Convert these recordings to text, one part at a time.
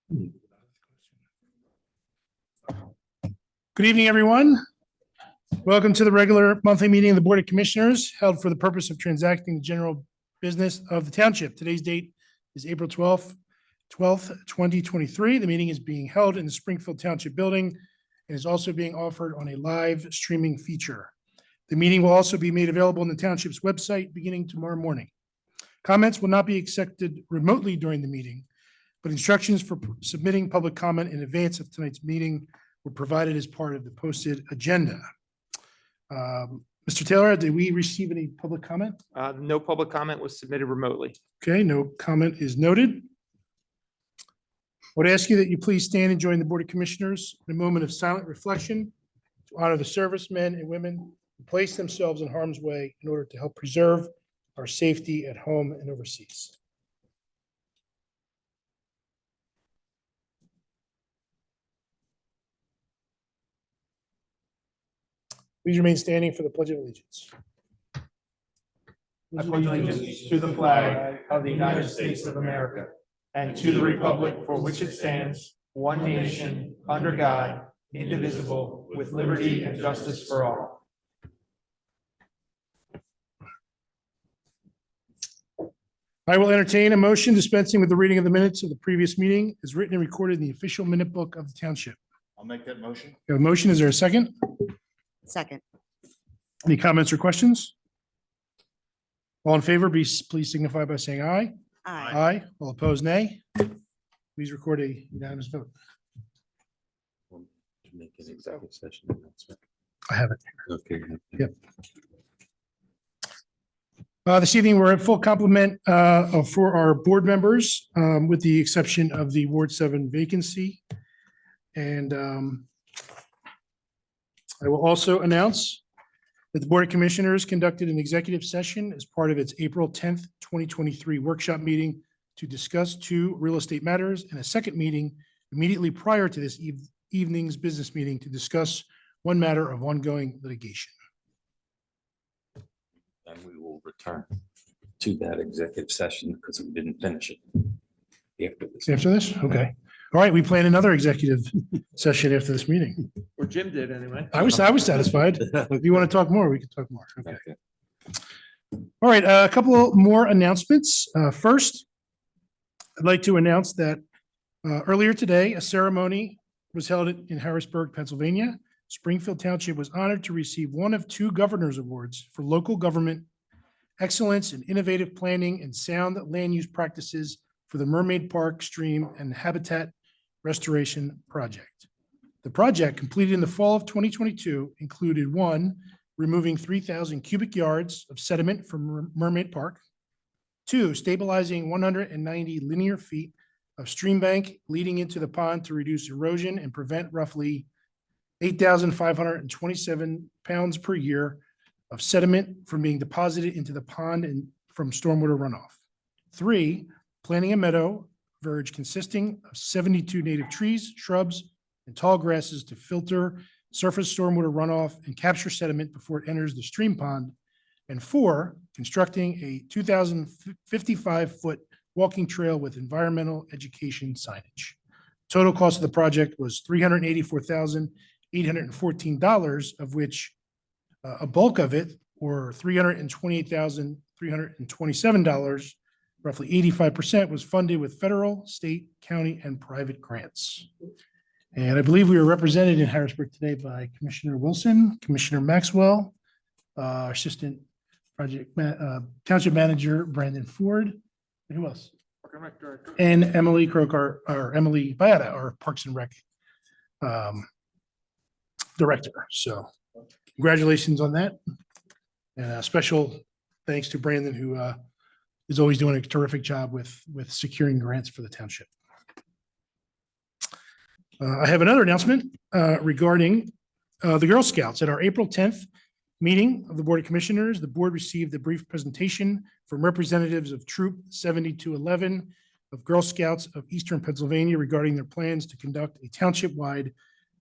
Good evening, everyone. Welcome to the regular monthly meeting of the Board of Commissioners held for the purpose of transacting the general business of the township. Today's date is April 12th, 2023. The meeting is being held in the Springfield Township building and is also being offered on a live streaming feature. The meeting will also be made available on the township's website beginning tomorrow morning. Comments will not be accepted remotely during the meeting, but instructions for submitting public comment in advance of tonight's meeting were provided as part of the posted agenda. Mr. Taylor, did we receive any public comment? No public comment was submitted remotely. Okay, no comment is noted. I would ask you that you please stand and join the Board of Commissioners in a moment of silent reflection to honor the servicemen and women who place themselves in harm's way in order to help preserve our safety at home and overseas. Please remain standing for the Pledge of Allegiance. I pledge allegiance to the flag of the United States of America and to the republic for which it stands, one nation, under God, indivisible, with liberty and justice for all. I will entertain a motion dispensing with the reading of the minutes of the previous meeting as written and recorded in the official minute book of the township. I'll make that motion. We have a motion. Is there a second? Second. Any comments or questions? All in favor, please signify by saying aye. Aye. Aye. All opposed, nay. Please record a unanimous vote. To make an executive session announcement. I have it. Okay. Yep. This evening, we're at full complement for our board members, with the exception of the Ward 7 vacancy. And I will also announce that the Board of Commissioners conducted an executive session as part of its April 10th, 2023 workshop meeting to discuss 2 real estate matters, and a second meeting immediately prior to this evening's business meeting to discuss 1 matter of ongoing litigation. And we will return to that executive session because we didn't finish it. After this. After this? Okay. All right, we plan another executive session after this meeting. Or Jim did anyway. I was satisfied. If you want to talk more, we can talk more. Okay. Okay. All right, a couple more announcements. First, I'd like to announce that earlier today, a ceremony was held in Harrisburg, Pennsylvania. Springfield Township was honored to receive one of 2 governor's awards for local government excellence in innovative planning and sound land use practices for the Mermaid Park Stream and Habitat Restoration Project. The project, completed in the fall of 2022, included 1, removing 3,000 cubic yards of sediment from Mermaid Park, 2, stabilizing 190 linear feet of stream bank leading into the pond to reduce erosion and prevent roughly 8,527 pounds per year of sediment from being deposited into the pond and from stormwater runoff. 3, planting a meadow verge consisting of 72 native trees, shrubs, and tall grasses to filter surface stormwater runoff and capture sediment before it enters the stream pond. And 4, constructing a 2,055-foot walking trail with environmental education signage. Total cost of the project was $384,814, of which a bulk of it, or $328,327, roughly 85%, was funded with federal, state, county, and private grants. And I believe we were represented in Harrisburg today by Commissioner Wilson, Commissioner Maxwell, our Assistant Township Manager Brandon Ford, and who else? And Emily Croker, or Emily Bayada, our Parks and Rec Director. So congratulations on that. And a special thanks to Brandon, who is always doing a terrific job with securing grants for the township. I have another announcement regarding the Girl Scouts. At our April 10th meeting of the Board of Commissioners, the board received a brief presentation from representatives of Troop 7211 of Girl Scouts of Eastern Pennsylvania regarding their plans to conduct a township-wide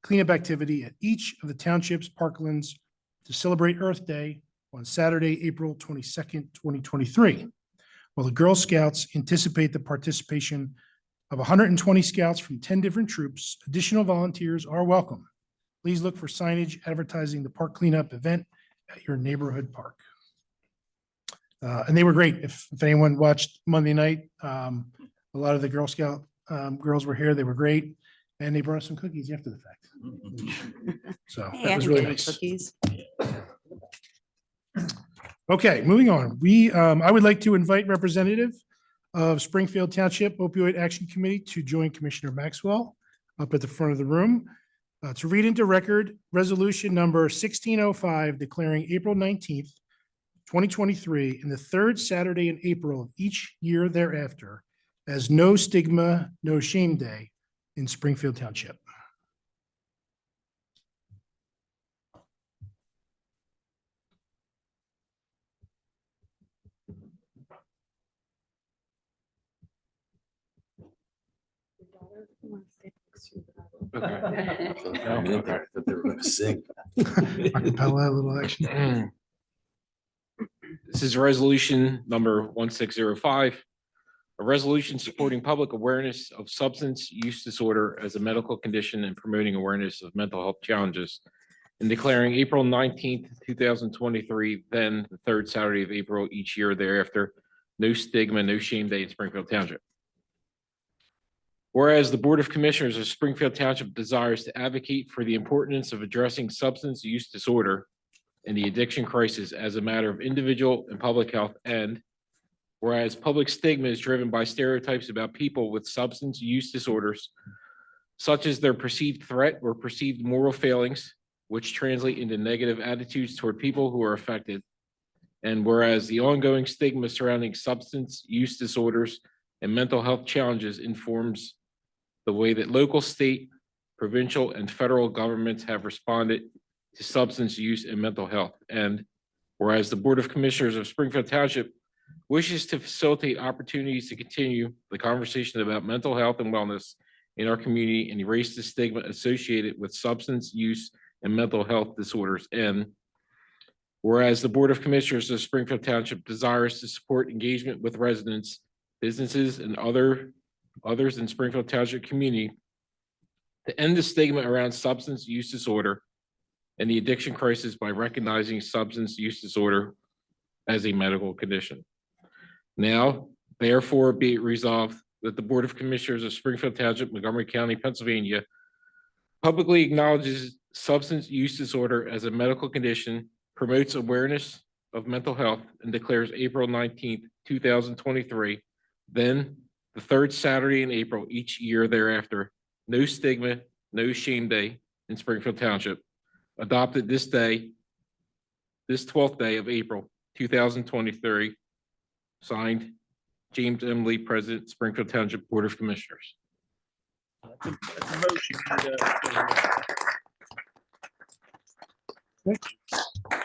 cleanup activity at each of the township's parklands to celebrate Earth Day on Saturday, April 22nd, 2023. While the Girl Scouts anticipate the participation of 120 scouts from 10 different troops. Additional volunteers are welcome. Please look for signage advertising the park cleanup event at your neighborhood park. And they were great. If anyone watched Monday night, a lot of the Girl Scout girls were here. They were great. And they brought us some cookies after the fact. So Hey, that I was can really get you nice. cookies. Okay, moving on. I would like to invite representative of Springfield Township Opioid Action Committee to join Commissioner Maxwell up at the front of the room to read into record resolution number 1605 declaring April 19th, 2023, and the third Saturday in April of each year thereafter as No Stigma, No Shame Day in Springfield Township. That they were going to sing. Acapella, a little action. This is resolution number 1605. A resolution supporting public awareness of substance use disorder as a medical condition and promoting awareness of mental health challenges and declaring April 19th, 2023, then the third Saturday of April each year thereafter, No Stigma, No Shame Day in Springfield Township. Whereas the Board of Commissioners of Springfield Township desires to advocate for the importance of addressing substance use disorder and the addiction crisis as a matter of individual and public health, and whereas public stigma is driven by stereotypes about people with substance use disorders, such as their perceived threat or perceived moral failings, which translate into negative attitudes toward people who are affected. And whereas the ongoing stigma surrounding substance use disorders and mental health challenges informs the way that local, state, provincial, and federal governments have responded to substance use and mental health. And whereas the Board of Commissioners of Springfield Township wishes to facilitate opportunities to continue the conversation about mental health and wellness in our community and erase the stigma associated with substance use and mental health disorders. And whereas the Board of Commissioners of Springfield Township desires to support engagement with residents, businesses, and others in Springfield Township community to end the stigma around substance use disorder and the addiction crisis by recognizing substance use disorder as a medical condition. Now, therefore, be it resolved that the Board of Commissioners of Springfield Township, Montgomery County, Pennsylvania, publicly acknowledges substance use disorder as a medical condition, promotes awareness of mental health, and declares April 19th, 2023, then the third Saturday in April each year thereafter, No Stigma, No Shame Day in Springfield Township, adopted this day, this 12th day of April, 2023, signed James M. Lee, President, Springfield Township Board of Commissioners.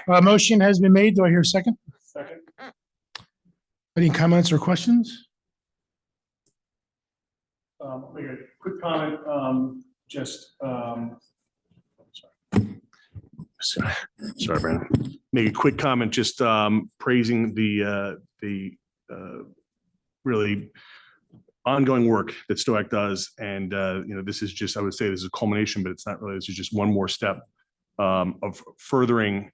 Motion has been made. Do I hear a second? Second. Any comments or questions? Make a quick comment, sorry, Brandon. Make a quick comment, just praising the really ongoing work that STOAC does. And, this is just, I would say this is a culmination, but it's not really, this is just one more step of furthering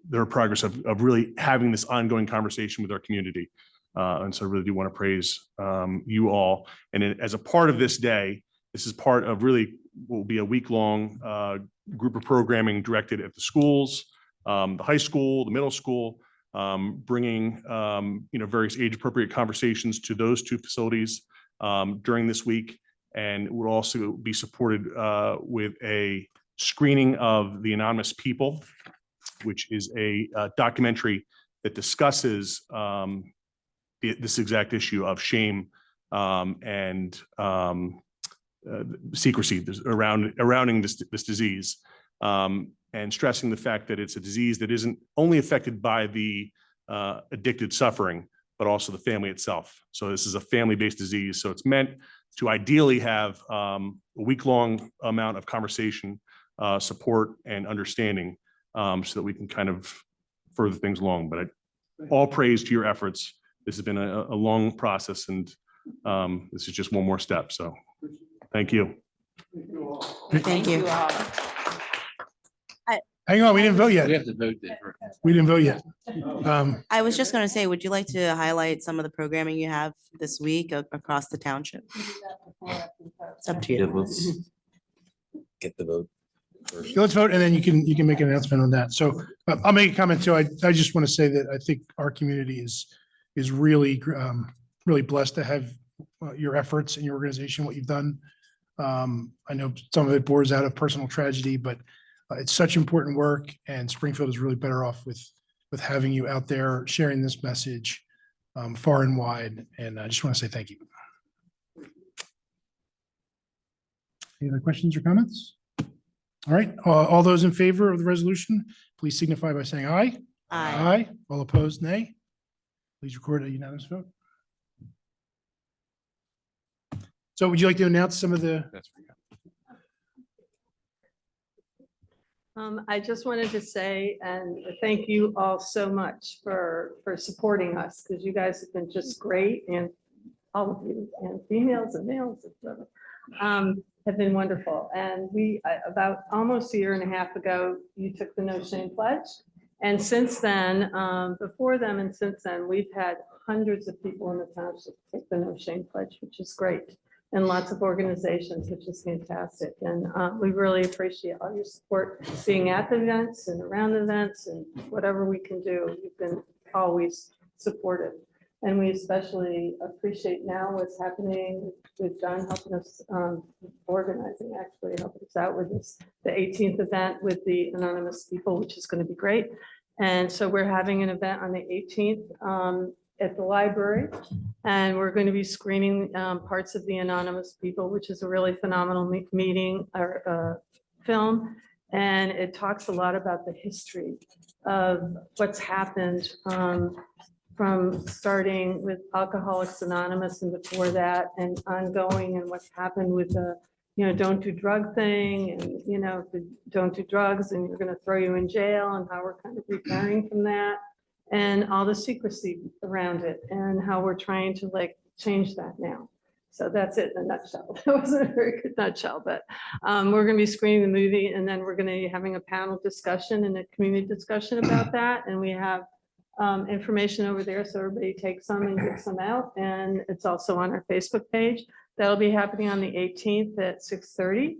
their progress of really having this ongoing conversation with our community. And so I really do want to praise you all. And as a part of this day, this is part of really will be a week-long group of programming directed at the schools, the high school, the middle school, bringing various age-appropriate conversations to those two facilities during this week. And it will also be supported with a screening of The Anonymous People, which is a documentary that discusses this exact issue of shame and secrecy surrounding this disease, and stressing the fact that it's a disease that isn't only affected by the addicted suffering, but also the family itself. So this is a family-based disease. So it's meant to ideally have a week-long amount of conversation, support, and understanding, so that we can kind of further things along. But all praise to your efforts. This has been a long process, and This is just one more step. So thank you. Thank you. Hang on, we didn't vote We yet. have to vote this. We didn't vote yet. I was just going to say, would you like to highlight some of the programming you have this week across the township? It's up to Yeah, you. let's get the vote first. Let's vote and then you can make an announcement on that. So I'll make a comment too. I just want to say that I think our community is really, really blessed to have your efforts and your organization, what you've done. I know some of it bores out of personal tragedy, but it's such important work, and Springfield is really better off with having you out there sharing this message far and wide. And I just want to say thank you. Any other questions or comments? All right, all those in favor of the resolution, please signify by saying aye. Aye. All opposed, nay. Please record a unanimous vote. So would you like to announce some of the? That's for you. I just wanted to say, and thank you all so much for supporting us, because you guys have been just great, and all of you, and females and males, etc., have been wonderful. And we, about almost a year and a half ago, you took the No Shame Pledge. And since then, before them and since then, we've had hundreds of people in the township take the No Shame Pledge, which is great. And lots of organizations, which is fantastic. And we really appreciate all your support, being at the events and around the events and whatever we can do. You've been always supportive. And we especially appreciate now what's happening with John helping us, organizing, actually helping us out with this, the 18th event with the anonymous people, which is going to be great. And so we're having an event on the 18th at the library, and we're going to be screening parts of the anonymous people, which is a really phenomenal meeting or film. And it talks a lot about the history of what's happened from starting with Alcoholics Anonymous and before that, and ongoing, and what's happened with the, don't do drug thing, and, the don't do drugs and you're going to throw you in jail, and how we're kind of preparing from that, and all the secrecy around it, and how we're trying to change that now. So that's it in a nutshell. That wasn't a very good nutshell, but we're going to be screening the movie, and then we're going to be having a panel discussion and a community discussion about that. And we have information over there, so everybody takes some and gives some out. And it's also on our Facebook page. That'll be happening on the 18th at 6:30.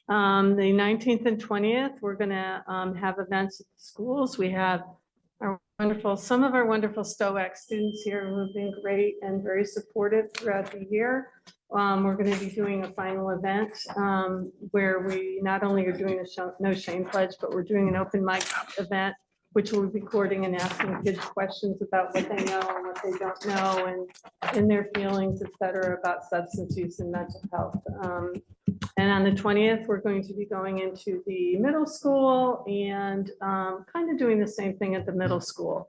The 19th and 20th, we're going to have events at the schools. We have some of our wonderful STOAC students here who have been great and very supportive throughout the year. We're going to be doing a final event where we not only are doing a No Shame Pledge, but we're doing an open mic event, which we'll be recording and asking kids questions about what they know and what they don't know, and their feelings, et cetera, about substance use and mental health. And on the 20th, we're going to be going into the middle school and kind of doing the same thing at the middle school.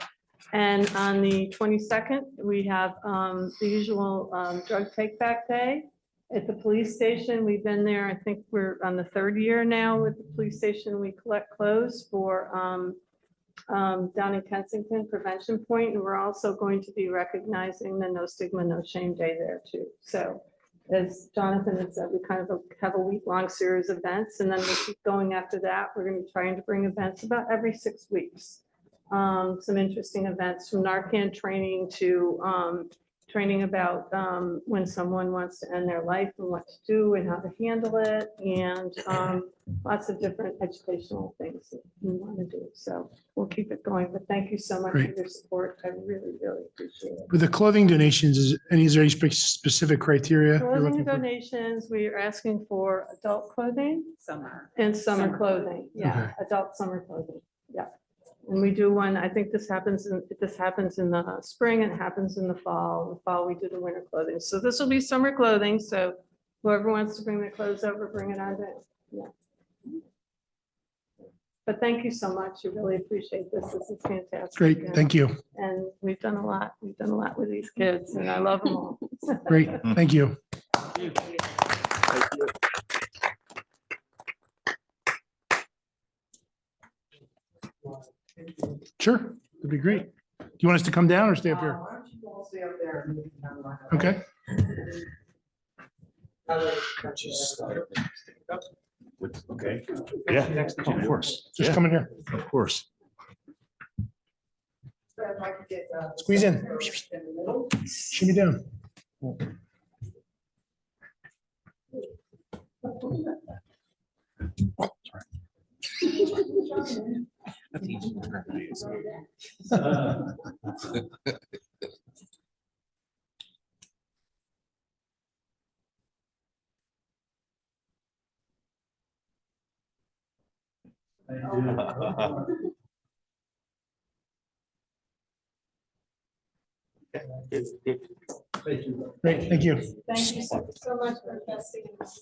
And on the 22nd, we have the usual drug take back day at the police station. We've been there, I think we're on the 3rd year now with the police station. We collect clothes for down in Kensington Prevention Point, and we're also going to be recognizing the No Stigma, No Shame Day there too. So as Jonathan had said, we kind of have a week-long series of events, and then we keep going after that. We're going to be trying to bring events about every 6 weeks. Some interesting events, from Narcan training to training about when someone wants to end their life and what to do and how to handle it, and lots of different educational things that we want to do. So we'll keep it going, but thank you so much for Great. your support. I really, really appreciate it. With the clothing donations, is there any specific criteria you're Clothing looking for? donations, we are asking for adult clothing. And summer clothing, yeah, adult summer clothing, yeah. And we do one, I think this happens in the spring, and it happens in the fall. In the fall, we do the winter clothing. So this will be summer clothing, so whoever wants to bring their clothes over, bring it on down, yeah. But thank you so much. You really appreciate this. This is fantastic. Great, thank you. And we've done a lot. We've done a lot with these kids, and I love them all. Great, thank you. Sure, that'd be great. Do you want us to come down or stay up here? Okay. Okay. Yeah, of course. Just come in here. Of course. Squeeze in. Shimmy down. Great, thank you. Thank you so much for investing in this.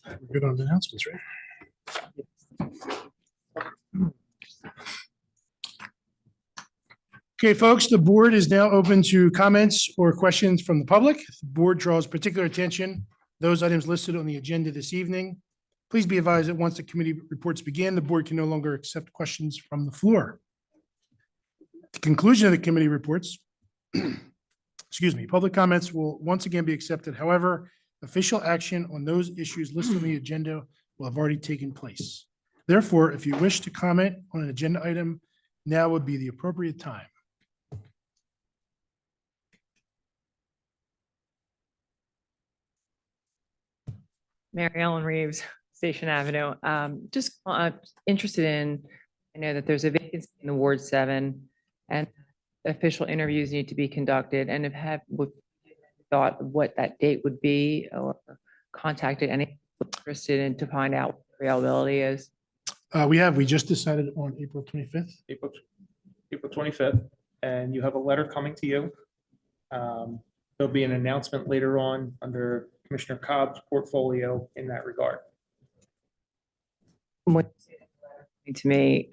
We're good on the announcements, right? Okay, folks, the board is now open to comments or questions from the public. The board draws particular attention those items listed on the agenda this evening. Please be advised that once the committee reports begin, the board can no longer accept questions from the floor. At the conclusion of the committee reports, excuse me, public comments will once again be accepted. However, official action on those issues listed on the agenda will have already taken place. Therefore, if you wish to comment on an agenda item, now would be the appropriate time. Mary Ellen Reeves, Station Avenue. Just interested in, I know that there's a vacancy in the Ward 7 and official interviews need to be conducted and would thought of what that date would be or contacted any interested in to find out what availability is. We just decided on April 25th. April 25th, and you have a letter coming to you. There'll be an announcement later on under Commissioner Cobb's portfolio in that regard. What to me,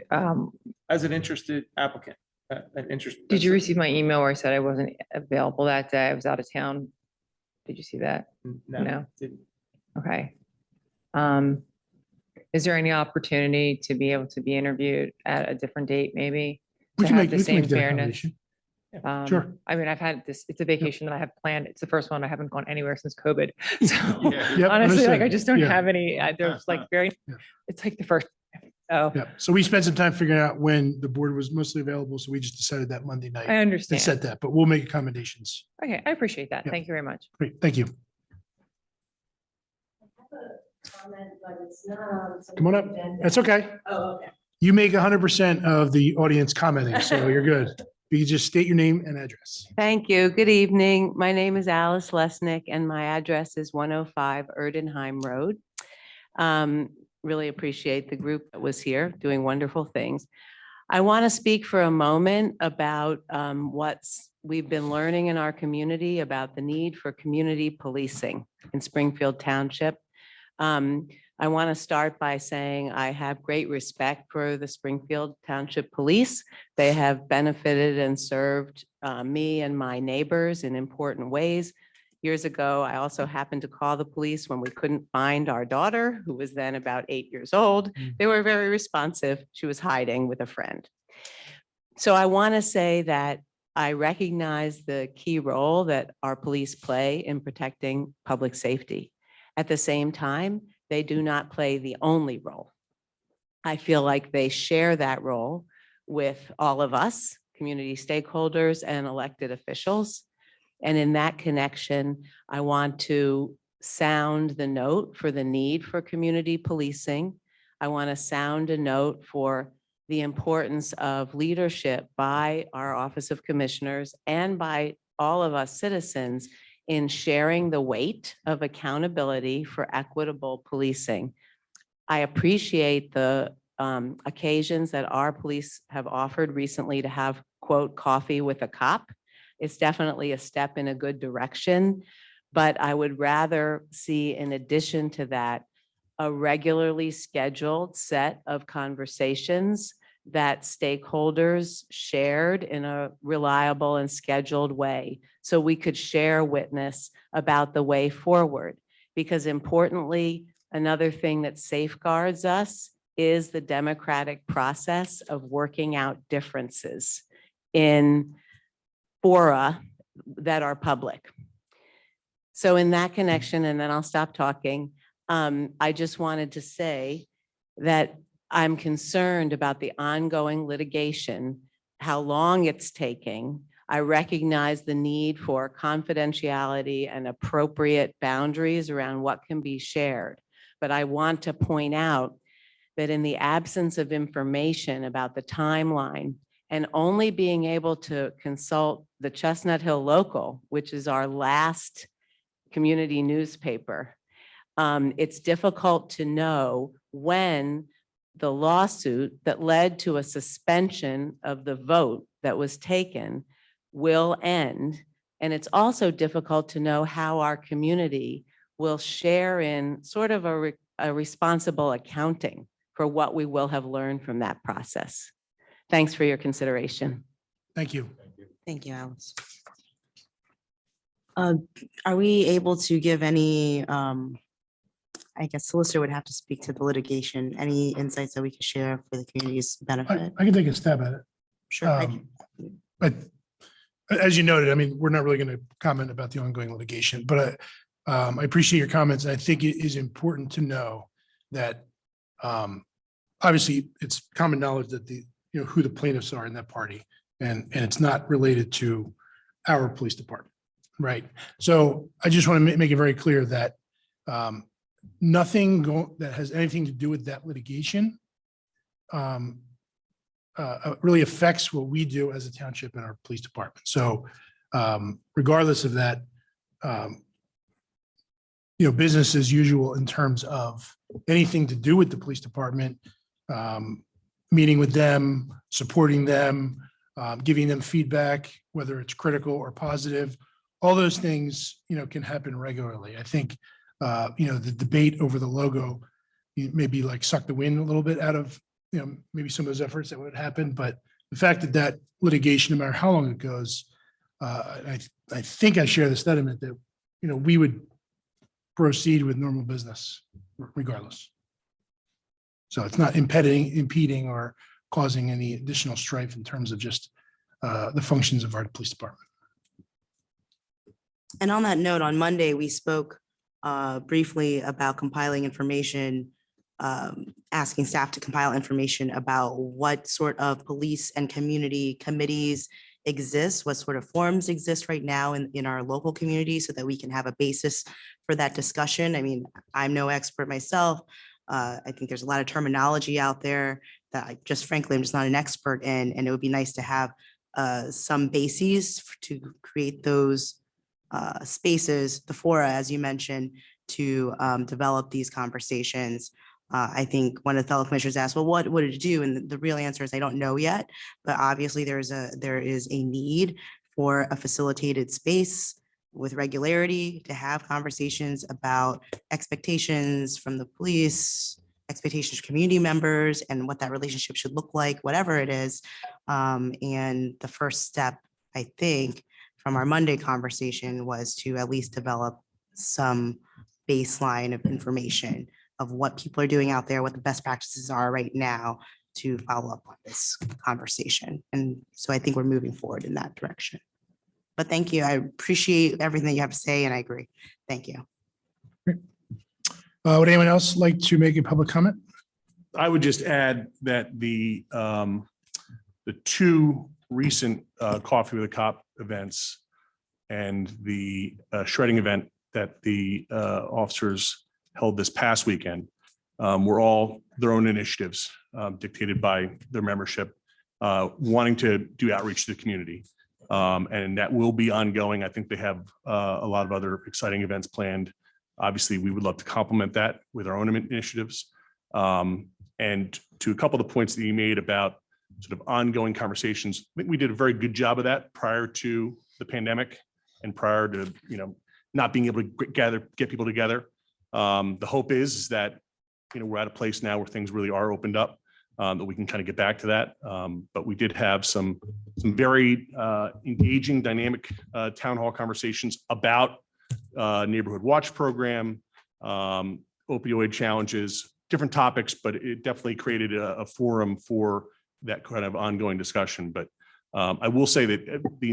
As an interested applicant, an interest. did you receive my email where I said I wasn't available that day? I was out of town. Did you see that? No. didn't. Okay. Is there any opportunity to be able to be interviewed at a different date, maybe? We To can have make the we can same make that fairness? accommodation. Sure. I mean, I've had this, it's a vacation that I have planned. It's the first one. I haven't gone anywhere since COVID. So Yep, honestly, like understood. I just don't Yeah. have any, there's like very, Yeah. it's like the first. So Yeah, so we spent some time figuring out when the board was mostly available, so we just decided that Monday night I and understand. set that, but we'll make accommodations. Okay, I appreciate that. Yeah. Thank you very much. Great, thank you. Come on up. That's okay. Oh, okay. You make 100% of the audience commenting, so you're good. You can just state your name and address. Thank you. Good evening. My name is Alice Lesnick and my address is 105 Erdenheim Road. Really appreciate the group that was here doing wonderful things. I want to speak for a moment about we've been learning in our community about the need for community policing in Springfield Township. I want to start by saying I have great respect for the Springfield Township Police. They have benefited and served me and my neighbors in important ways. Years ago, I also happened to call the police when we couldn't find our daughter, who was then about 8 years old. They were very responsive. She was hiding with a friend. So I want to say that I recognize the key role that our police play in protecting public safety. At the same time, they do not play the only role. I feel like they share that role with all of us, community stakeholders and elected officials. And in that connection, I want to sound the note for the need for community policing. I want to sound a note for the importance of leadership by our Office of Commissioners and by all of us citizens in sharing the weight of accountability for equitable policing. I appreciate the occasions that our police have offered recently to have, quote, coffee with a cop. It's definitely a step in a good direction, but I would rather see, in addition to that, a regularly scheduled set of conversations that stakeholders shared in a reliable and scheduled way, so we could share witness about the way forward. Because importantly, Another thing that safeguards us is the democratic process of working out differences in fora that are public. So in that connection, and then I'll stop talking, I just wanted to say that I'm concerned about the ongoing litigation, how long it's taking. I recognize the need for confidentiality and appropriate boundaries around what can be shared. But I want to point out that in the absence of information about the timeline and only being able to consult the Chestnut Hill Local, which is our last community newspaper, it's difficult to know when the lawsuit that led to a suspension of the vote that was taken will end. And it's also difficult to know how our community will share in sort of a responsible accounting for what we will have learned from that process. Thanks for your consideration. Thank you. Thank you, Alice. Are we able to give any, I guess solicitor would have to speak to the litigation, any insights that we could share for the community's benefit? I can take a stab at it. Sure. But as you noted, I mean, we're not really going to comment about the ongoing litigation, but I appreciate your comments. I think it is important to know that obviously it's common knowledge that who the plaintiffs are in that party, and it's not related to our police department, right? So I just want to make it very clear that nothing that has anything to do with that litigation really affects what we do as a township and our police department. So regardless of that, business as usual in terms of anything to do with the police department, meeting with them, supporting them, giving them feedback, whether it's critical or positive, all those things, can happen regularly. I think, the debate over the logo maybe like suck the wind a little bit out of, maybe some of those efforts that would happen. But the fact that that litigation, no matter how long it goes, I think I share the sentiment that, we would proceed with normal business regardless. So it's not impeding or causing any additional strife in terms of just the functions of our police department. And on that note, on Monday, we spoke briefly about compiling information, asking staff to compile information about what sort of police and community committees exist, what sort of forms exist right now in our local community, so that we can have a basis for that discussion. I mean, I'm no expert myself. I think there's a lot of terminology out there that I'm just not an expert in, and it would be nice to have some bases to create those spaces, the fora, as you mentioned, to develop these conversations. I think one of the fellow commissioners asked, well, what would it do? And the real answer is I don't know yet, but obviously there is a need for a facilitated space with regularity to have conversations about expectations from the police, expectations of community members, and what that relationship should look like, whatever it is. And the first step, I think, from our Monday conversation was to at least develop some baseline of information of what people are doing out there, what the best practices are right now to follow up on this conversation. And so I think we're moving forward in that direction. But thank you. I appreciate everything you have to say, and I agree. Thank you. Would anyone else like to make a public comment? I would just add that the two recent Coffee with a Cop events and the shredding event that the officers held this past weekend were all their own initiatives dictated by their membership, wanting to do outreach to the community. And that will be ongoing. I think they have a lot of other exciting events planned. Obviously, we would love to complement that with our own initiatives. And to a couple of the points that you made about sort of ongoing conversations, I think we did a very good job of that prior to the pandemic and prior to, not being able to get people together. The hope is that, we're at a place now where things really are opened up, that we can kind of get back to that. But we did have some very engaging, dynamic town hall conversations about neighborhood watch program, opioid challenges, different topics, but it definitely created a forum for that kind of ongoing discussion. But I will say that the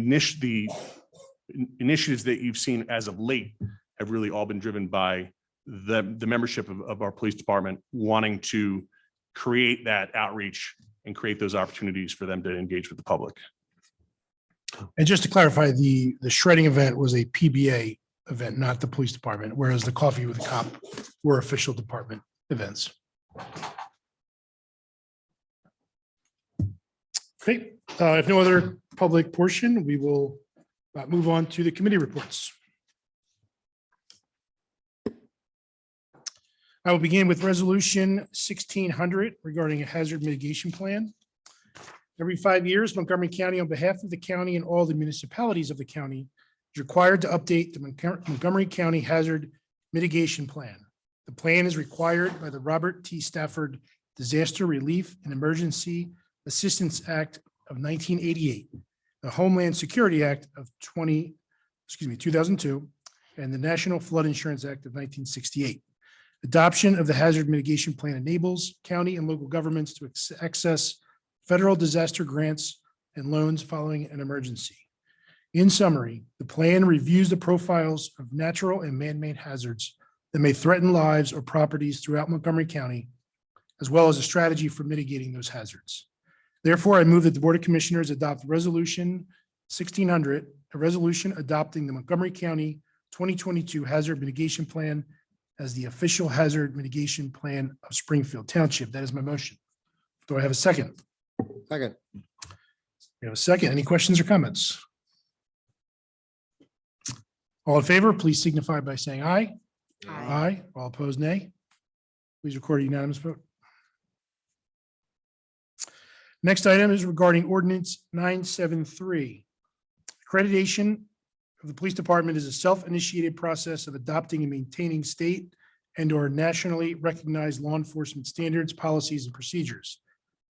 initiatives that you've seen as of late have really all been driven by the membership of our police department wanting to create that outreach and create those opportunities for them to engage with the public. And just to clarify, the shredding event was a PBA event, not the police department, whereas the coffee with a cop were official department events. Okay, if no other public portion, we will move on to the committee reports. I will begin with resolution 1600 regarding a hazard mitigation plan. Every 5 years, Montgomery County, on behalf of the county and all the municipalities of the county, is required to update the Montgomery County Hazard Mitigation Plan. The plan is required by the Robert T. Stafford Disaster Relief and Emergency Assistance Act of 1988, the Homeland Security Act of 2002, and the National Flood Insurance Act of 1968. Adoption of the hazard mitigation plan enables county and local governments to access federal disaster grants and loans following an emergency. In summary, the plan reviews the profiles of natural and man-made hazards that may threaten lives or properties throughout Montgomery County, as well as a strategy for mitigating those hazards. Therefore, I move that the Board of Commissioners adopt Resolution 1600, a resolution adopting the Montgomery County 2022 Hazard Mitigation Plan as the official hazard mitigation plan of Springfield Township. That is my motion. Do I have a second? Second. We have a second. Any questions or comments? All in favor, please signify by saying aye. Aye. All opposed, nay. Please record a unanimous vote. Next item is regarding ordinance 973. Accreditation of the police department is a self-initiated process of adopting and maintaining state and/or nationally recognized law enforcement standards, policies, and procedures.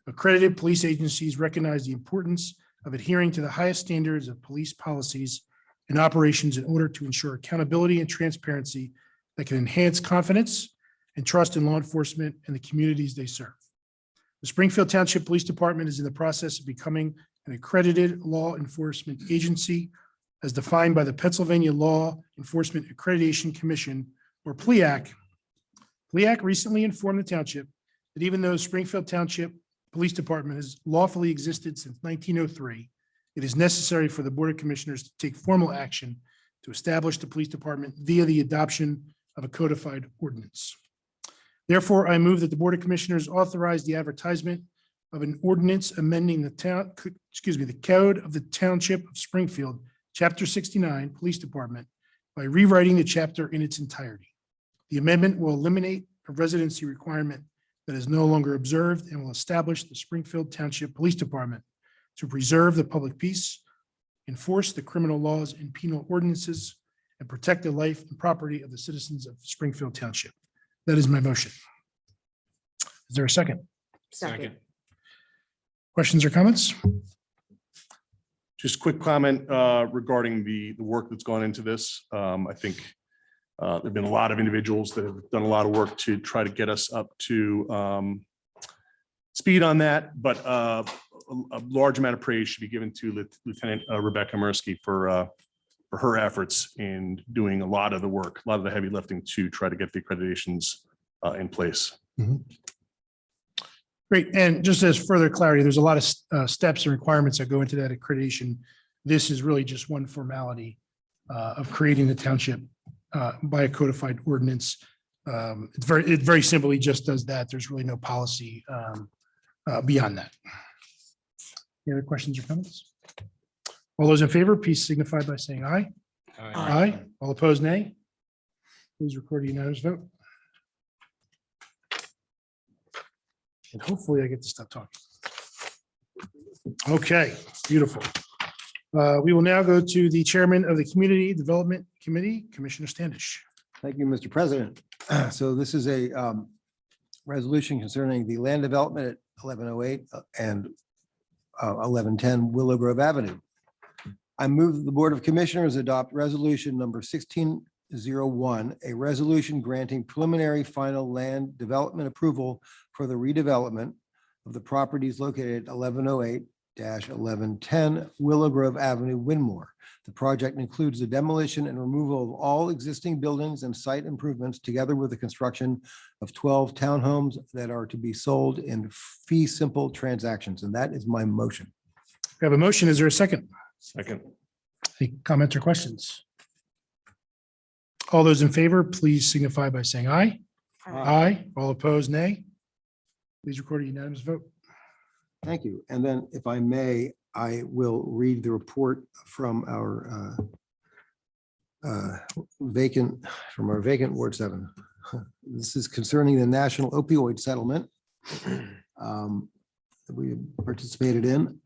Accredited police agencies recognize the importance of adhering to the highest standards of police policies and operations in order to ensure accountability and transparency that can enhance confidence and trust in law enforcement and the communities they serve. The Springfield Township Police Department is in the process of becoming an accredited law enforcement agency as defined by the Pennsylvania Law Enforcement Accreditation Commission, or PLEAC. PLEAC recently informed the township that even though Springfield Township Police Department has lawfully existed since 1903, it is necessary for the Board of Commissioners to take formal action to establish the police department via the adoption of a codified ordinance. Therefore, I move that the Board of Commissioners authorize the advertisement of an ordinance amending the Code of the Township of Springfield, Chapter 69, Police Department, by rewriting the chapter in its entirety. The amendment will eliminate a residency requirement that is no longer observed and will establish the Springfield Township Police Department to preserve the public peace, enforce the criminal laws and penal ordinances, and protect the life and property of the citizens of Springfield Township. That is my motion. Is there a second? Second. Questions or comments? Just quick comment regarding the work that's gone into this. I think there've been a lot of individuals that have done a lot of work to try to get us up to speed on that, but a large amount of praise should be given to Lieutenant Rebecca Mirsky for her efforts in doing a lot of the work, a lot of the heavy lifting to try to get the accreditations in place. Great. And just as further clarity, there's a lot of steps and requirements that go into that accreditation. This is really just one formality of creating the township by a codified ordinance. It very simply just does that. There's really no policy beyond that. Any other questions or comments? All those in favor, please signify by saying aye. Aye. All opposed, nay. Please record a unanimous vote. And hopefully I get to stop talking. Okay, beautiful. We will now go to the chairman of the Community Development Committee, Commissioner Standish. Thank you, Mr. President. So this is a resolution concerning the land development at 1108 and 1110 Willow Grove Avenue. I move that the Board of Commissioners adopt resolution number 1600 a resolution granting preliminary final land development approval for the redevelopment of the properties located at 1108-1110 Willow Grove Avenue, Winmore. The project includes the demolition and removal of all existing buildings and site improvements, together with the construction of 12 townhomes that are to be sold in fee simple transactions. And that is my motion. We have a motion. Is there a second? Second. Any comments or questions? All those in favor, please signify by saying aye. Aye. All opposed, nay. Please record a unanimous vote. Thank you. And then if I may, I will read the report from our vacant Ward 7. This is concerning the national opioid settlement that we participated in.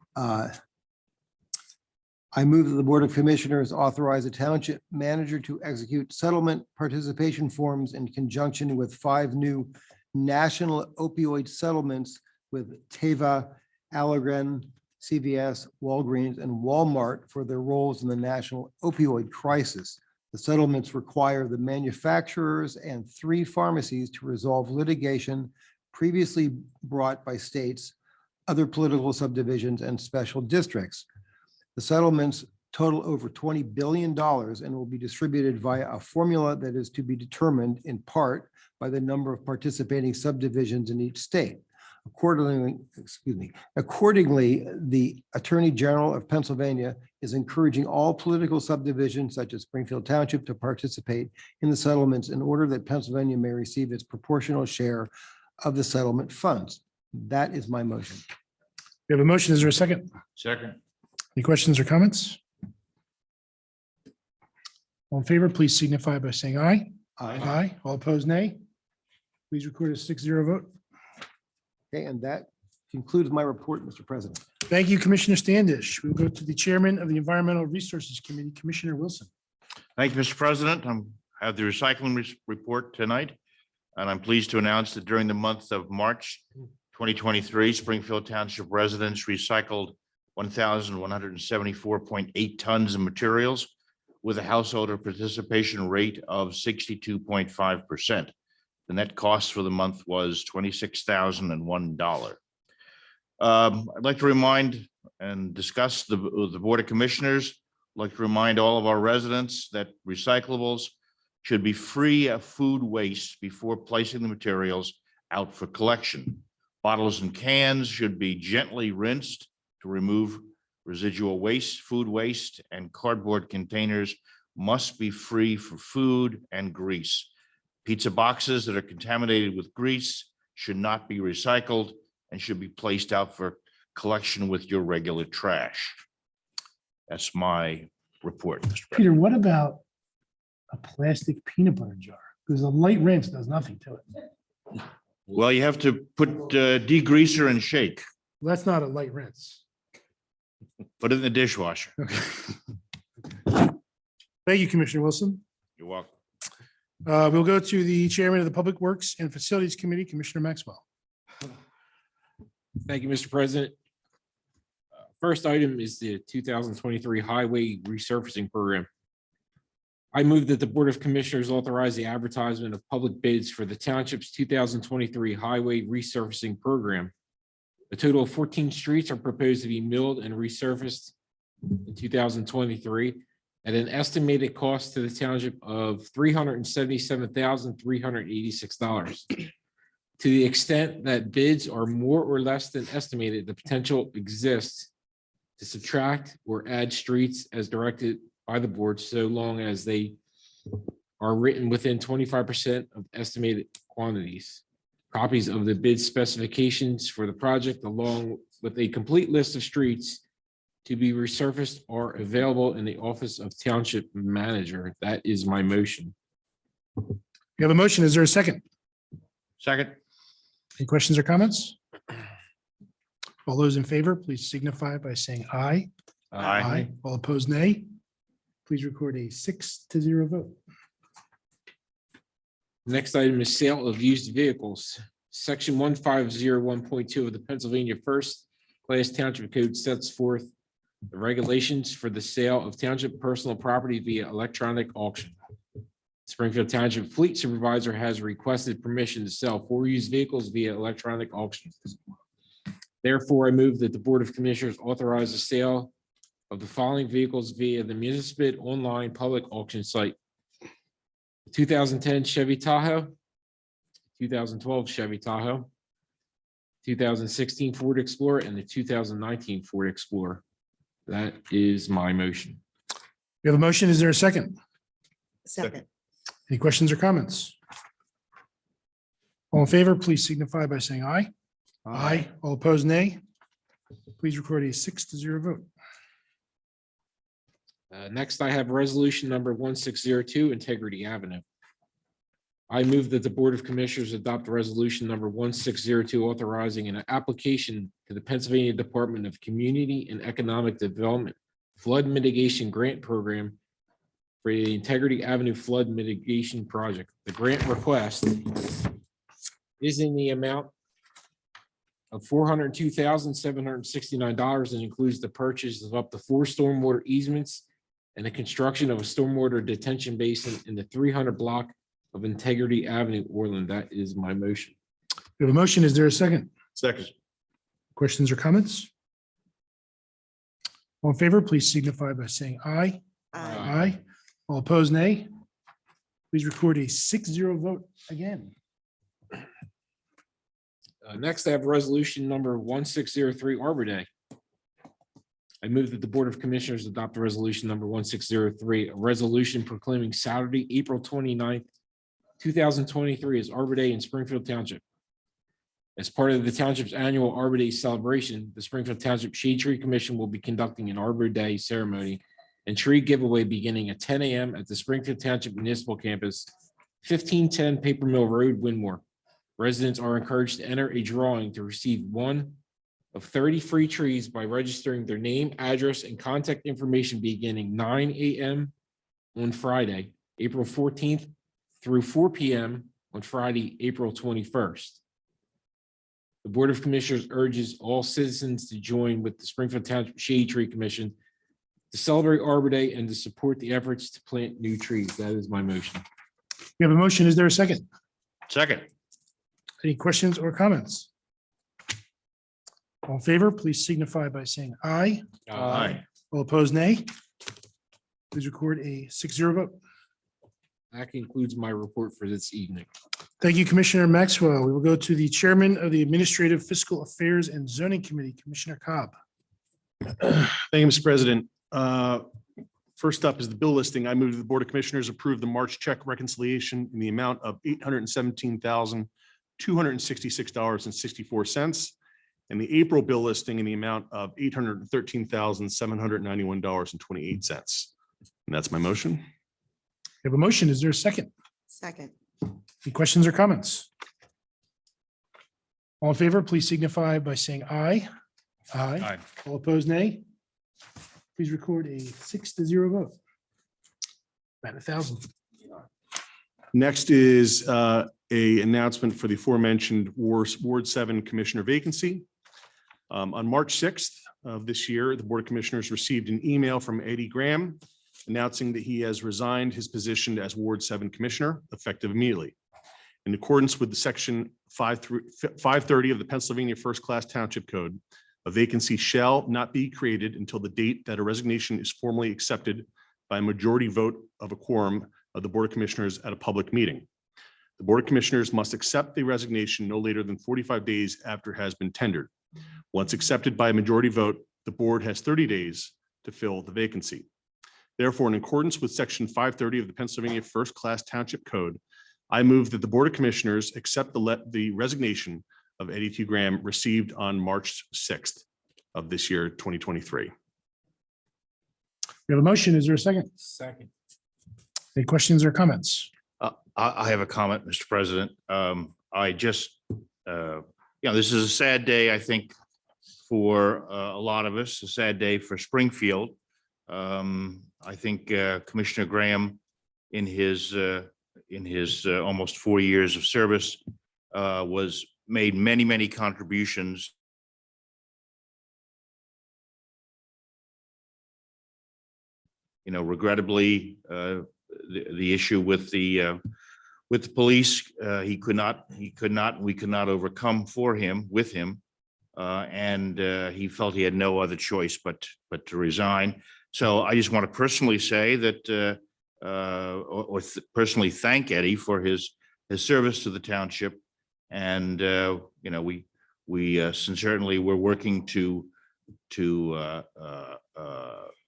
I move that the Board of Commissioners authorize the township manager to execute settlement participation forms in conjunction with 5 new national opioid settlements with Teva, Allergan, CVS, Walgreens, and Walmart for their roles in the national opioid crisis. The settlements require the manufacturers and 3 pharmacies to resolve litigation previously brought by states, other political subdivisions, and special districts. The settlements total over $20 billion and will be distributed via a formula that is to be determined in part by the number of participating subdivisions in each state. Accordingly, the Attorney General of Pennsylvania is encouraging all political subdivisions such as Springfield Township to participate in the settlements in order that Pennsylvania may receive its proportional share of the settlement funds. That is my motion. We have a motion. Is there a second? Second. Any questions or comments? All in favor, please signify by saying aye. Aye. All opposed, nay. Please record a 6-0 vote. Okay, and that concludes my report, Mr. President. Thank you, Commissioner Standish. We'll go to the Chairman of the Environmental Resources Committee, Commissioner Wilson. Thank you, Mr. President. I have the recycling report tonight, and I'm pleased to announce that during the month of March 2023, Springfield Township residents recycled 1,174.8 tons of materials with a householder participation rate of 62.5%. The net cost for the month was $26,001. I'd like to remind and discuss the Board of Commissioners. I'd like to remind all of our residents that recyclables should be free of food waste before placing the materials out for collection. Bottles and cans should be gently rinsed to remove residual waste, food waste, and cardboard containers must be free for food and grease. Pizza boxes that are contaminated with grease should not be recycled and should be placed out for collection with your regular trash. That's my report, Mr. President. Peter, what about a plastic peanut butter jar? Because a light rinse does nothing to it. Well, you have to put degreaser and shake. Well, that's not a light rinse. Put it in the dishwasher. Okay. Thank you, Commissioner Wilson. You're welcome. We'll go to the Chairman of the Public Works and Facilities Committee, Commissioner Maxwell. Thank you, Mr. President. First item is the 2023 Highway Resurfacing Program. I move that the Board of Commissioners authorize the advertisement of public bids for the Township's 2023 Highway Resurfacing Program. A total of 14 streets are proposed to be milled and resurfaced in 2023 at an estimated cost to the Township of $377,386. To the extent that bids are more or less than estimated, the potential exists to subtract or add streets as directed by the board, so long as they are written within 25% of estimated quantities. Copies of the bid specifications for the project, along with a complete list of streets to be resurfaced, are available in the Office of Township Manager. That is my motion. We have a motion. Is there a second? Second. Any questions or comments? All those in favor, please signify by saying aye. Aye. All opposed, nay. Please record a 6-0 vote. Next item is sale of used vehicles. Section 1501.2 of the Pennsylvania First Class Township Code sets forth the regulations for the sale of township personal property via electronic auction. Springfield Township Fleet Supervisor has requested permission to sell 4 used vehicles via electronic auctions. Therefore, I move that the Board of Commissioners authorize the sale of the following vehicles via the municipal online public auction site. 2010 Chevy Tahoe, 2012 Chevy Tahoe, 2016 Ford Explorer, and the 2019 Ford Explorer. That is my motion. We have a motion. Is there a second? Second. Any questions or comments? All in favor, please signify by saying aye. Aye. All opposed, nay. Please record a 6-0 vote. Next, I have resolution number 1602, Integrity Avenue. I move that the Board of Commissioners adopt resolution number 1602, authorizing an application to the Pennsylvania Department of Community and Economic Development Flood Mitigation Grant Program for the Integrity Avenue Flood Mitigation Project. The grant request is in the amount of $402,769 and includes the purchase of up to 4 stormwater easements and the construction of a stormwater detention basin in the 300 block of Integrity Avenue, Orland. That is my motion. We have a motion. Is there a second? Second. Questions or comments? All in favor, please signify by saying aye. Aye. All opposed, nay. Please record a 6-0 vote again. Next, I have resolution number 1603, Arbor Day. I move that the Board of Commissioners adopt resolution number 1603, a resolution proclaiming Saturday, April 29th, 2023 as Arbor Day in Springfield Township. As part of the township's annual Arbor Day celebration, the Springfield Township Shade Tree Commission will be conducting an Arbor Day ceremony and tree giveaway beginning at 10 a.m. at the Springfield Township Municipal Campus, 1510 Paper Mill Road, Winmore. Residents are encouraged to enter a drawing to receive one of 30 free trees by registering their name, address, and contact information beginning 9 a.m. on Friday, April 14th through 4 p.m. on Friday, April 21st. The Board of Commissioners urges all citizens to join with the Springfield Township Shade Tree Commission to celebrate Arbor Day and to support the efforts to plant new trees. That is my motion. We have a motion. Is there a second? Second. Any questions or comments? All in favor, please signify by saying aye. Aye. All opposed, nay. Please record a 6-0 vote. That concludes my report for this evening. Thank you, Commissioner Maxwell. We will go to the Chairman of the Administrative Fiscal Affairs and Zoning Committee, Commissioner Cobb. Thank you, Mr. President. First up is the bill listing. I move that the Board of Commissioners approve the March check reconciliation in the amount of $817,266.64 and the April bill listing in the amount of $813,791.28. And that's my motion. We have a motion. Is there a second? Second. Any questions or comments? All in favor, please signify by saying aye. Aye. All opposed, nay. Please record a 6-0 vote. About 1,000. Next is a announcement for the aforementioned Ward 7 Commissioner vacancy. On March 6th of this year, the Board of Commissioners received an email from Eddie Graham announcing that he has resigned his position as Ward 7 Commissioner effective immediately. In accordance with the section 530 of the Pennsylvania First Class Township Code, a vacancy shall not be created until the date that a resignation is formally accepted by a majority vote of a quorum of the Board of Commissioners at a public meeting. The Board of Commissioners must accept the resignation no later than 45 days after it has been tendered. Once accepted by a majority vote, the board has 30 days to fill the vacancy. Therefore, in accordance with section 530 of the Pennsylvania First Class Township Code, I move that the Board of Commissioners accept the resignation of Eddie T. Graham received on March 6th of this year, 2023. We have a motion. Is there a second? Second. Any questions or comments? I have a comment, Mr. President. I just, this is a sad day, I think, for a lot of us, a sad day for Springfield. I think Commissioner Graham, in his almost 4 years of service, made many contributions. Regrettably, the issue with the police. We could not overcome with him. And he felt he had no other choice but to resign. So I just want to personally say that, personally thank Eddie for his service to the township. And, we sincerely were working to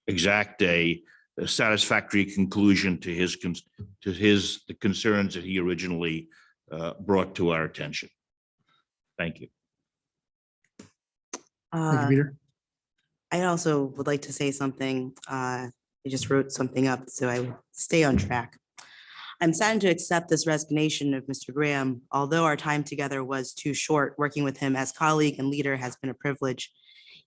exact a satisfactory conclusion to the concerns that he originally brought to our attention. Thank you. Thank you, Peter. I also would like to say something. I just wrote something up, so I would stay on track. I'm saddened to accept this resignation of Mr. Graham. Although our time together was too short, working with him as colleague and leader has been a privilege.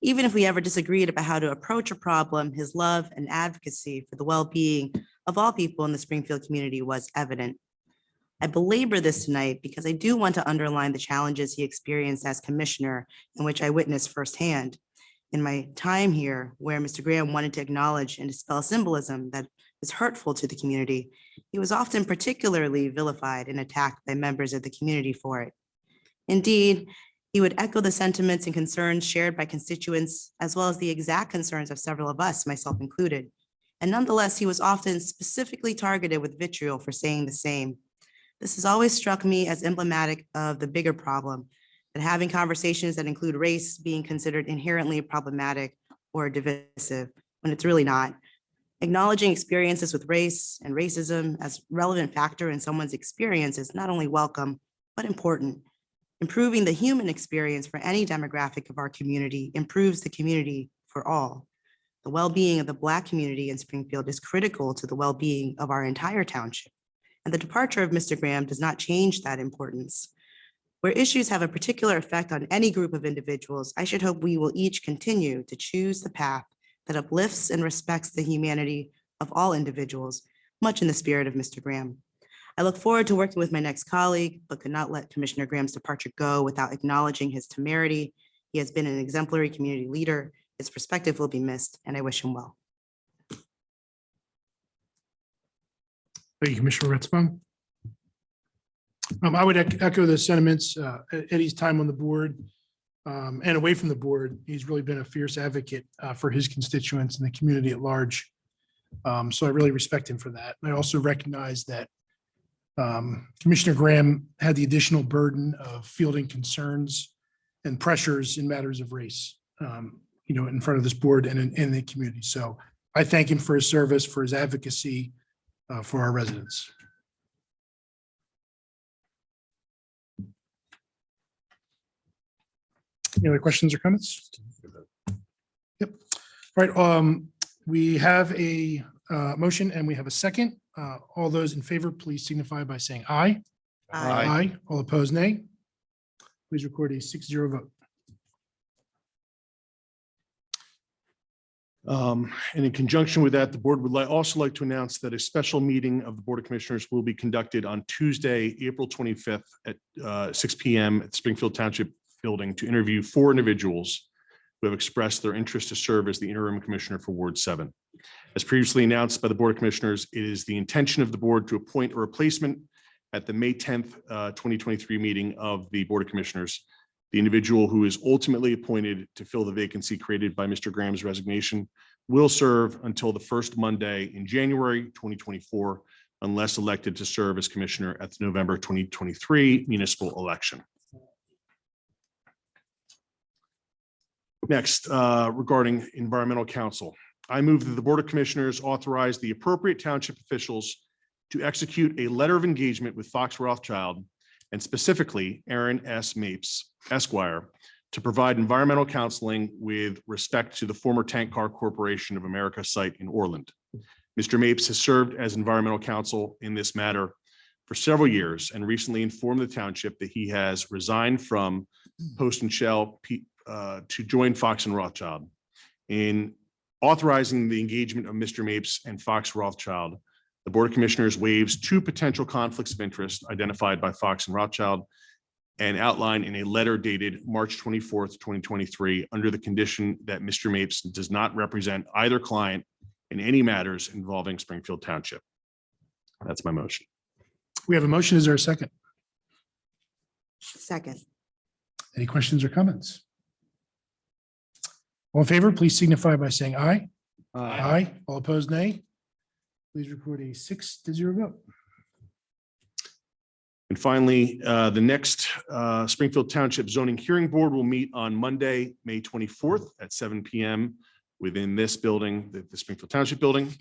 Even if we ever disagreed about how to approach a problem, his love and advocacy for the well-being of all people in the Springfield community was evident. I belabor this tonight because I do want to underline the challenges he experienced as commissioner, in which I witnessed firsthand. In my time here, where Mr. Graham wanted to acknowledge and dispel symbolism that is hurtful to the community, he was often particularly vilified and attacked by members of the community for it. Indeed, he would echo the sentiments and concerns shared by constituents, as well as the exact concerns of several of us, myself included. And nonetheless, he was often specifically targeted with vitriol for saying the same. This has always struck me as emblematic of the bigger problem, that having conversations that include race being considered inherently problematic or divisive, when it's really not. Acknowledging experiences with race and racism as relevant factor in someone's experience is not only welcome, but important. Improving the human experience for any demographic of our community improves the community for all. The well-being of the Black community in Springfield is critical to the well-being of our entire township. And the departure of Mr. Graham does not change that importance. Where issues have a particular effect on any group of individuals, I should hope we will each continue to choose the path that uplifts and respects the humanity of all individuals, much in the spirit of Mr. Graham. I look forward to working with my next colleague, but could not let Commissioner Graham's departure go without acknowledging his temerity. He has been an exemplary community leader. His perspective will be missed, and I wish him well. Thank you, Commissioner Retzbaum. I would echo the sentiments, Eddie's time on the board and away from the board. He's really been a fierce advocate for his constituents and the community at large. So I really respect him for that. And I also recognize that Commissioner Graham had the additional burden of fielding concerns and pressures in matters of race, in front of this board and in the community. So I thank him for his service, for his advocacy for our residents. Any other questions or comments? Yep. All right. We have a motion and we have a second. All those in favor, please signify by saying aye. Aye. All opposed, nay. Please record a 6-0 vote. And in conjunction with that, the board would also like to announce that a special meeting of the Board of Commissioners will be conducted on Tuesday, April 25th at 6 p.m. at the Springfield Township building to interview 4 individuals who have expressed their interest to serve as the interim commissioner for Ward 7. As previously announced by the Board of Commissioners, it is the intention of the board to appoint a replacement at the May 10th, 2023 meeting of the Board of Commissioners. The individual who is ultimately appointed to fill the vacancy created by Mr. Graham's resignation will serve until the first Monday in January 2024, unless elected to serve as commissioner at the November 2023 municipal election. Next, regarding environmental counsel, I move that the Board of Commissioners authorize the appropriate township officials to execute a letter of engagement with Fox Rothschild and specifically Aaron S. Mapes, Esquire, to provide environmental counseling with respect to the former Tank Car Corporation of America site in Orland. Mr. Mapes has served as environmental counsel in this matter for several years and recently informed the township that he has resigned from Post and Shell to join Fox and Rothschild. In authorizing the engagement of Mr. Mapes and Fox Rothschild, the Board of Commissioners waives 2 potential conflicts of interest identified by Fox and Rothschild and outlined in a letter dated March 24th, 2023, under the condition that Mr. Mapes does not represent either client in any matters involving Springfield Township. That's my motion. We have a motion. Is there a second? Second. Any questions or comments? All in favor, please signify by saying aye. Aye. All opposed, nay. Please record a 6-0 vote. And finally, the next Springfield Township Zoning Hearing Board will meet on Monday, May 24th at 7 PM within this building, the Springfield Township Building,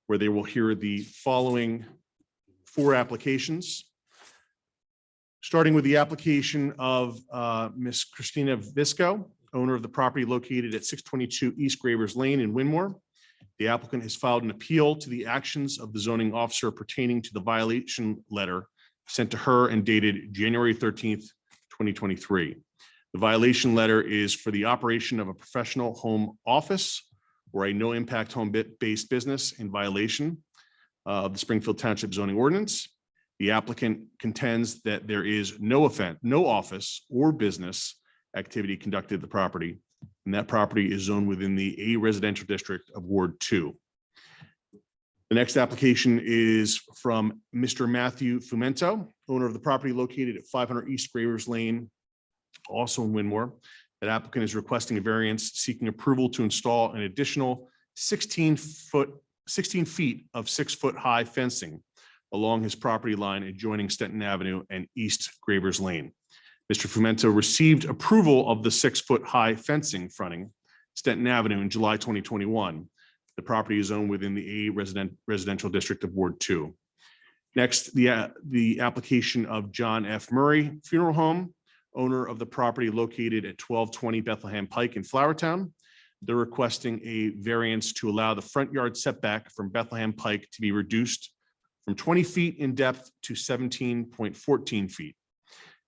where they will hear the following 4 applications. Starting with the application of Ms. Christina Visco, owner of the property located at 622 East Gravers Lane in Winmore. The applicant has filed an appeal to the actions of the zoning officer pertaining to the violation letter sent to her and dated January 13th, 2023. The violation letter is for the operation of a professional home office or a no-impact home-based business in violation of the Springfield Township zoning ordinance. The applicant contends that there is no office or business activity conducted at the property, and that property is zoned within the A residential district of Ward 2. The next application is from Mr. Matthew Fumento, owner of the property located at 500 East Gravers Lane, also in Winmore. That applicant is requesting a variance seeking approval to install an additional 16 feet of 6-foot-high fencing along his property line adjoining Stenton Avenue and East Gravers Lane. Mr. Fumento received approval of the 6-foot-high fencing fronting Stenton Avenue in July 2021. The property is owned within the A residential district of Ward 2. Next, the application of John F. Murray Funeral Home, owner of the property located at 1220 Bethlehem Pike in Flourtown. They're requesting a variance to allow the front yard setback from Bethlehem Pike to be reduced from 20 feet in depth to 17.14 feet.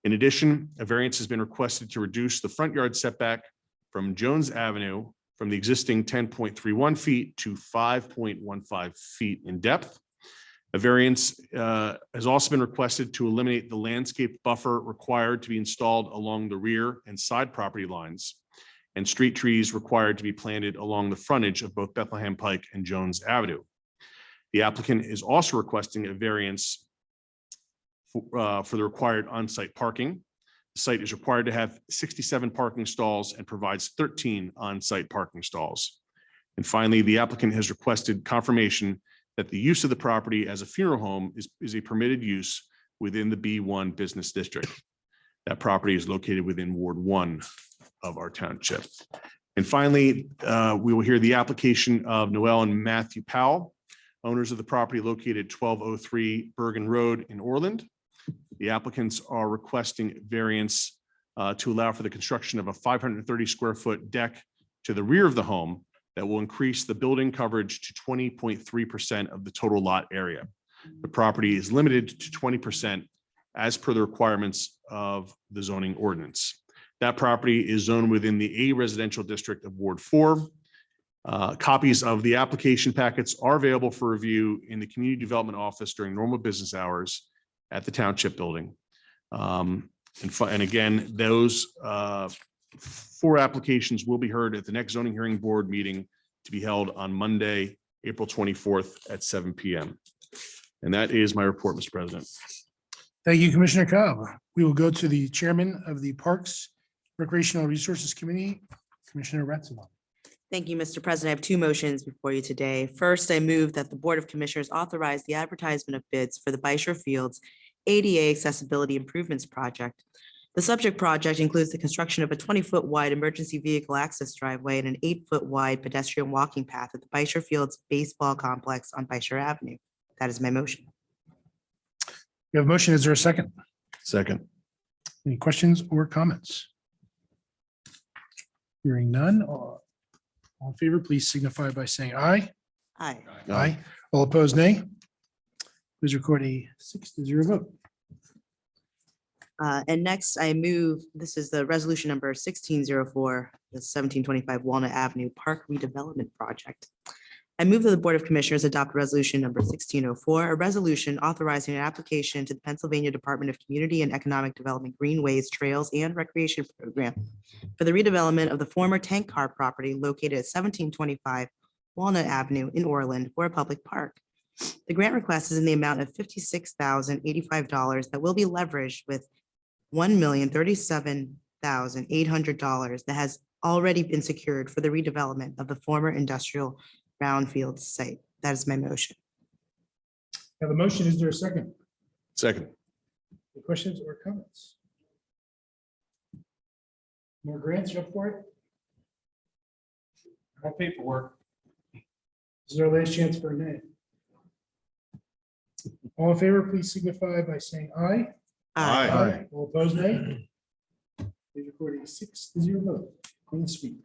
In addition, a variance has been requested to reduce the front yard setback from Jones Avenue from the existing 10.31 feet to 5.15 feet in depth. A variance has also been requested to eliminate the landscape buffer required to be installed along the rear and side property lines and street trees required to be planted along the frontage of both Bethlehem Pike and Jones Avenue. The applicant is also requesting a variance for the required on-site parking. The site is required to have 67 parking stalls and provides 13 on-site parking stalls. And finally, the applicant has requested confirmation that the use of the property as a funeral home is a permitted use within the B1 business district. That property is located within Ward 1 of our township. And finally, we will hear the application of Noel and Matthew Powell, owners of the property located at 1203 Bergen Road in Orland. The applicants are requesting variance to allow for the construction of a 530 square foot deck to the rear of the home that will increase the building coverage to 20.3% of the total lot area. The property is limited to 20% as per the requirements of the zoning ordinance. That property is zoned within the A residential district of Ward 4. Copies of the application packets are available for review in the Community Development Office during normal business hours at the Township Building. And again, those 4 applications will be heard at the next zoning hearing board meeting to be held on Monday, April 24th at 7 PM. And that is my report, Mr. President. Thank you, Commissioner Cobb. We will go to the chairman of the Parks Recreational Resources Committee, Commissioner Ratzlaff. Thank you, Mr. President. I have 2 motions before you today. First, I move that the Board of Commissioners authorize the advertisement of bids for the Beischer Fields ADA Accessibility Improvements Project. The subject project includes the construction of a 20-foot wide emergency vehicle access driveway and an 8-foot wide pedestrian walking path at the Beischer Fields Baseball Complex on Beischer Avenue. That is my motion. You have a motion. Is there a second? Second. Any questions or comments? Hearing none. All in favor, please signify by saying aye. Aye. Aye. All opposed, nay. Please record a 6-0 vote. And next, I move, this is the resolution number 1604, the 1725 Walnut Avenue Park Redevelopment Project. I move that the Board of Commissioners adopt resolution number 1604, a resolution authorizing an application to the Pennsylvania Department of Community and Economic Development Greenways, Trails, and Recreation Program for the redevelopment of the former tank car property located at 1725 Walnut Avenue in Orland for a public park. The grant request is in the amount of $56,085 that will be leveraged with $1,037,800 that has already been secured for the redevelopment of the former industrial brownfield site. That is my motion. Have a motion. Is there a second? Second. Any questions or comments? More grants, you up for it? More paperwork. This is our last chance for a nay. All in favor, please signify by saying aye. Aye. All opposed, nay. Please recording 6-0 vote. Clean sweep.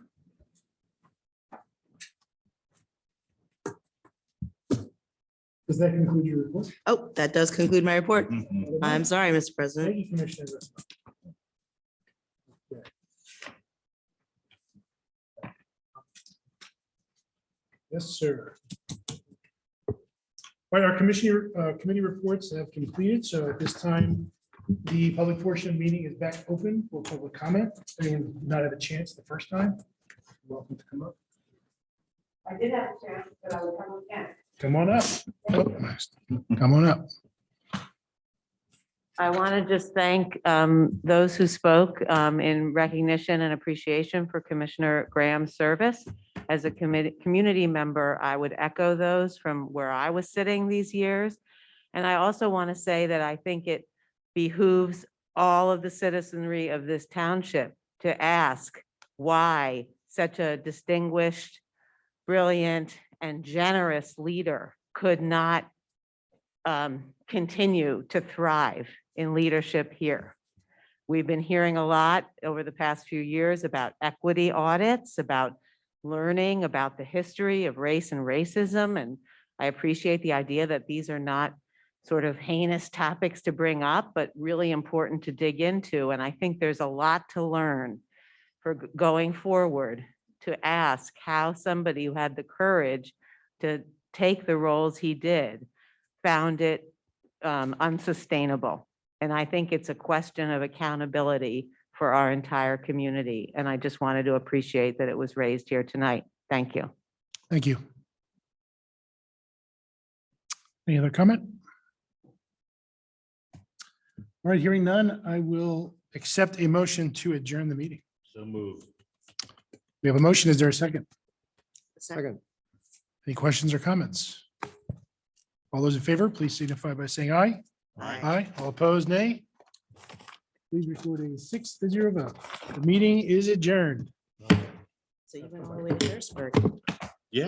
Does that conclude your report? Oh, that does conclude my report. Mhm. I'm sorry, Mr. President. Thank you, Commissioner. Okay. Yes, sir. All right, our committee reports have completed, so at this time, the public portion of the meeting is back open for public comment. Anyone not had a chance the first time, welcome to come up. I did have a chance, but I will come again. Come on up. Oh, come on up. I want to just thank those who spoke in recognition and appreciation for Commissioner Graham's service. As a community member, I would echo those from where I was sitting these years. And I also want to say that I think it behooves all of the citizenry of this township to ask why such a distinguished, brilliant, and generous leader could not continue to thrive in leadership here. We've been hearing a lot over the past few years about equity audits, about learning about the history of race and racism. And I appreciate the idea that these are not sort of heinous topics to bring up, but really important to dig into. And I think there's a lot to learn for going forward, to ask how somebody who had the courage to take the roles he did found it unsustainable. And I think it's a question of accountability for our entire community. And I just wanted to appreciate that it was raised here tonight. Thank you. Thank you. Any other comment? All right, hearing none, I will accept a motion to adjourn the meeting. So moved. We have a motion. Is there a second? Second. Any questions or comments? All those in favor, please signify by saying aye. Aye. All opposed, nay. Please record a 6-0 vote. The meeting is adjourned. So you went all the way to Harrisburg.